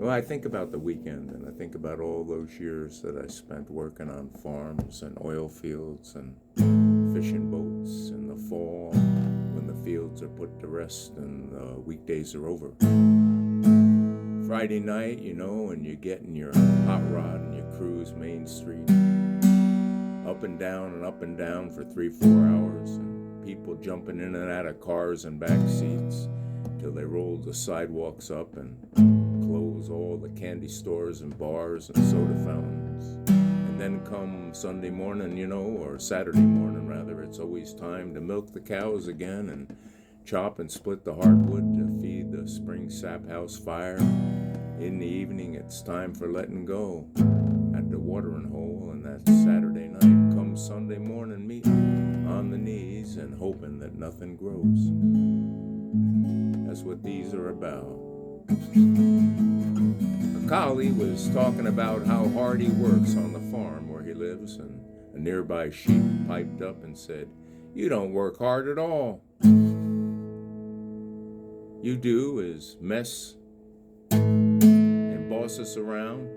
Well, I think about the weekend, and I think about all those years that I spent working on farms and oil fields and fishing boats in the fall when the fields are put to rest and the weekdays are over. Friday night, and you get in your hot rod and you cruise Main Street up and down for 3-4 hours, and people jumping in and out of cars and back seats till they roll the sidewalks up and close all the candy stores and bars and soda fountains. And then come Sunday morning, or Saturday morning rather, it's always time to milk the cows again and chop and split the hardwood to feed the spring sap house fire. In the evening, it's time for letting go at the watering hole, and that's Saturday night. Come Sunday morning, meeting on the knees and hoping that nothing grows. That's what these are about. A collie was talking about how hard he works on the farm where he lives, and a nearby sheep piped up and said, "You don't work hard at all. You do is mess and boss us around."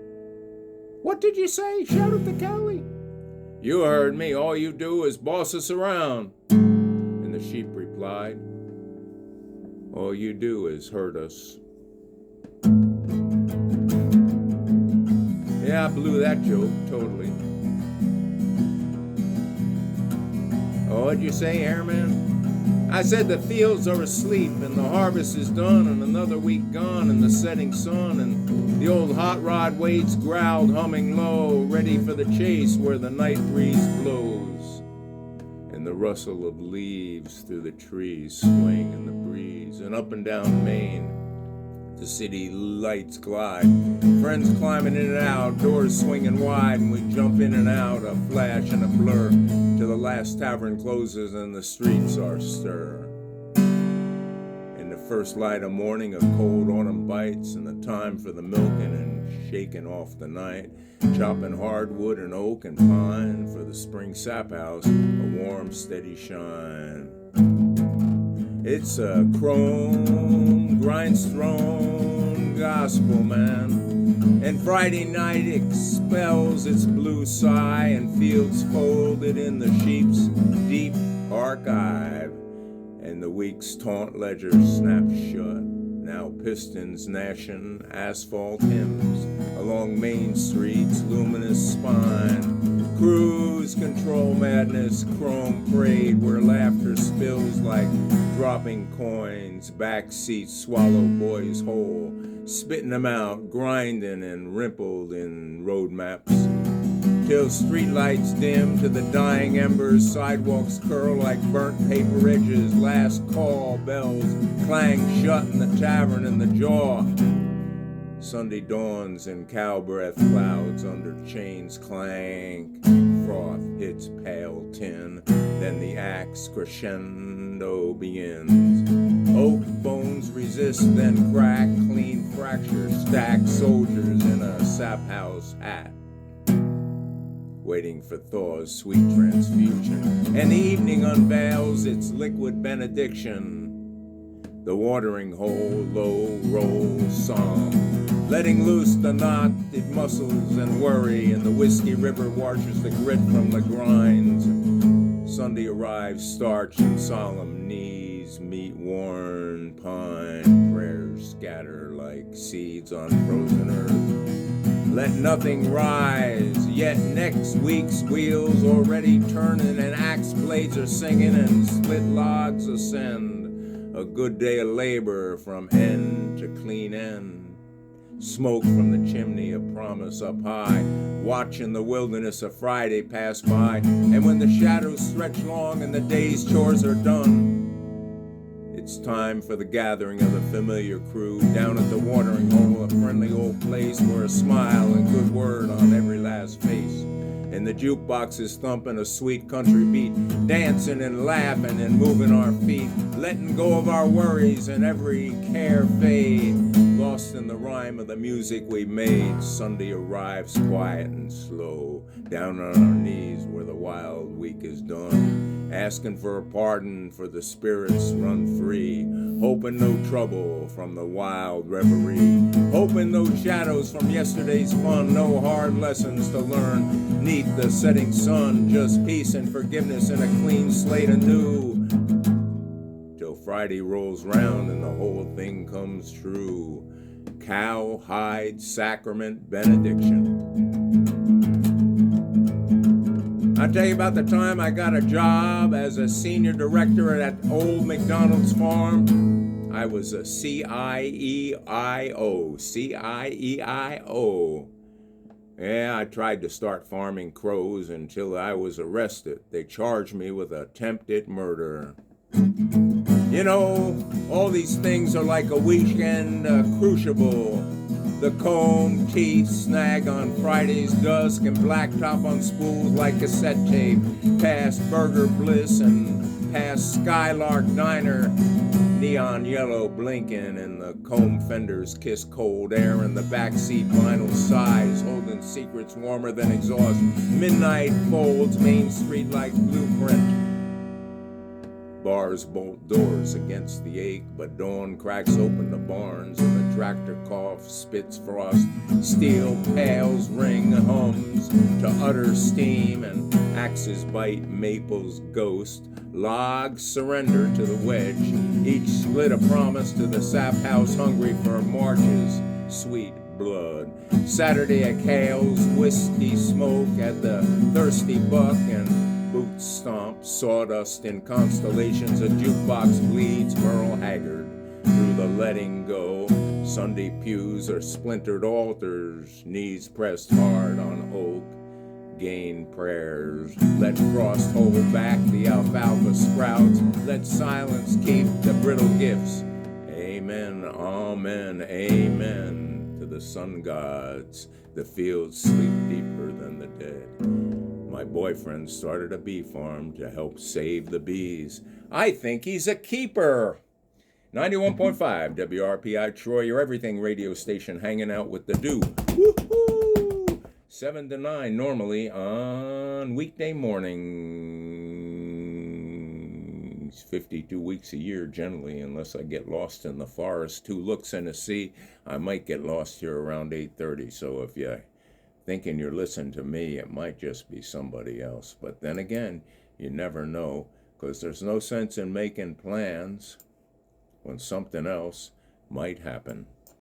"What did you say?" shouted the collie. "You heard me. All you do is boss us around." And the sheep replied, "All you do is hurt us." Yeah, I blew that joke totally. Oh, what'd you say, Airman? I said the fields are asleep and the harvest is done and another week gone and the setting sun and the old hot rod waits growled humming low, ready for the chase where the night breeze blows. And the rustle of leaves through the trees swing in the breeze, and up and down Main the city lights glide, friends climbing in and out, doors swinging wide, and we jump in and out, a flash and a blur, till the last tavern closes and the streets are stir. In the first light of morning, a cold autumn bites, and the time for the milking and shaking off the night, chopping hardwood and oak and pine for the spring sap house, a warm, steady shine. It's a chrome, grindstone gospel, man. And Friday night expels its blue sigh and fields folded in the sheep's deep archive. And the week's taunt ledger snaps shut. Now pistons gnashing asphalt hymns along Main Street's luminous spine. Cruise control madness, chrome parade where laughter spills like dropping coins. Back seats swallow boys whole, spitting them out, grinding and rimpled in road maps. Till streetlights dim to the dying embers, sidewalks curl like burnt paper edges. Last call bells clang shut in the tavern in the jaw. Sunday dawns in cow breath clouds under chains clank. Froth hits pale tin, then the axe crescendo begins. Oak bones resist, then crack, clean fracture, stack soldiers in a sap house hat, waiting for Thaw's sweet transfusion. And the evening unveils its liquid benediction. The watering hole, low roll psalm, letting loose the knotted muscles and worry, and the whiskey river washes the grit from the grinds. Sunday arrives starched and solemn, knees meet worn pine, prayers scatter like seeds on frozen earth. Let nothing rise, yet next week's wheels already turning, and axe blades are singing and split logs ascend. A good day of labor from end to clean end. Smoke from the chimney of promise up high, watching the wilderness of Friday pass by. And when the shadows stretch long and the day's chores are done, it's time for the gathering of the familiar crew down at the watering hole, a friendly old place where a smile and good word on every last face. And the jukebox is thumping a sweet country beat, dancing and laughing and moving our feet, letting go of our worries and every care fade. Lost lost in the rhyme of the music we made. Sunday arrives quiet and slow, down on our knees where the wild week is done, asking for a pardon for the spirits run free, hoping no trouble from the wild reverie, hoping no shadows from yesterday's fun, no hard lessons to learn neath the setting sun, just peace and forgiveness and a clean slate anew, till Friday rolls round and the whole thing comes true. Cowhide sacrament benediction. I'll tell you about the time I got a job as a senior director at that old McDonald's farm. I was a CIEIO. Yeah, I tried to start farming crows until I was arrested. They charged me with attempted murder. You know, all these things are like a weekend cruciable. The comb, teeth, snag on Friday's dusk, and blacktop on spools like cassette tape, past Burger Bliss and past Skylark Diner, neon yellow blinking, and the comb fenders kiss cold air, and the backseat vinyl sighs, holding secrets warmer than exhaust. Midnight folds Main Street like blueprint. Bars bolt doors against the ache, but dawn cracks open the barns, and the tractor coughs, spits frost, steel pails ring, hums to utter steam, and axes bite Maple's ghost. Logs surrender to the wedge, each split a promise to the sap house hungry for March's sweet blood. Saturday at Cale's, whiskey smoke at the Thirsty Buck, and boots stomp, sawdust in constellations, a jukebox bleeds Merle Haggard through the letting go. Sunday pews are splintered altars, knees pressed hard on oak, gain prayers. Let frost hold back the alfalfa sprouts, let silence keep the brittle gifts. Amen, amen, amen to the sun gods. The fields sleep deeper than the dead. My boyfriend started a bee farm to help save the bees. I think he's a keeper. 91.5 WRPI Troy, your everything radio station, hanging out with the dew. Woohoo! 7 to 9 normally on weekday mornings. 52 weeks a year generally, unless I get lost in the forest. 2 looks and a sea. I might get lost here around 8:30, so if you thinking you're listening to me, it might just be somebody else. But then again, you never know, because there's no sense in making plans when something else might happen.